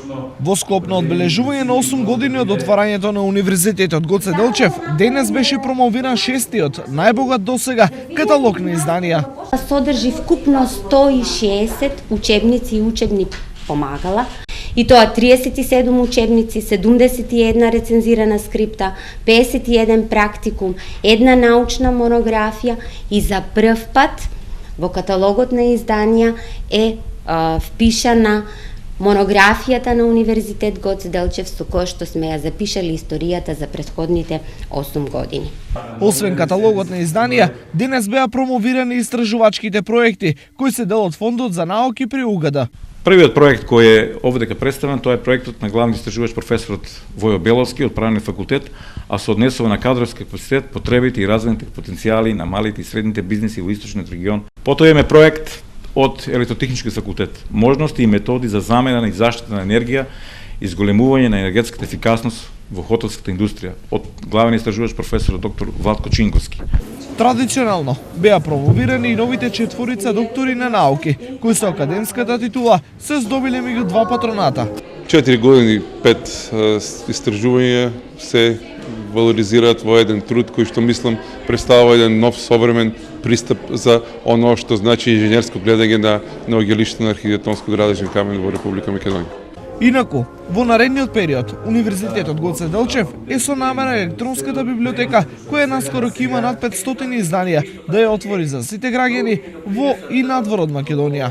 Во склоп на одбележување на 8 години од отварањето на Универзитетот Гоце Делчев, денес беше промовиран шестиот, најбогат досега, каталог на изданија. Содржи вкупно 160 учебници и учебни помагала, и тоа 37 учебници, 71 рецензирана скрипта, 51 практикум, една научна монографија и за прв пат во каталогот на изданија е впишана монографијата на Универзитет Гоце Делчев, со која што сме ја запишали историјата за претходните 8 години. Освен каталогот на изданија, денес беа промовирани истражувачките проекти, кои се дел од Фондот за науки при УГД. Првиот проект кој е овде представен, тоа е проектот на главни истражувач професорот Војо Беловски од Правен факултет, а се однесува на кадровски капацитет, потребите и развојните потенцијали на малите и средните бизнеси во источниот регион. Потоа имаме проект од Електротехнички факултет, можности и методи за замена и заштита на енергија и зголемување на енергетската ефикасност во хотелската индустрија од главен истражувач професор доктор Владко Чинковски. Традиционално беа промовирани и новите четворица доктори на науки, кои со академската титула се здобиле меѓу два патроната. 4 години, 5 истражувања се валоризираат во еден труд кој што мислам представува еден нов современ пристап за оно што значи инженерско гледање на оѓелиште на архитектонско градежен камен во Република Македонија. Инаку, во наредниот период, Универзитетот Гоце Делчев е со намера електронската библиотека, која наскоро ќе има над 500 изданија, да ја отвори за сите граѓани во и надвор од Македонија.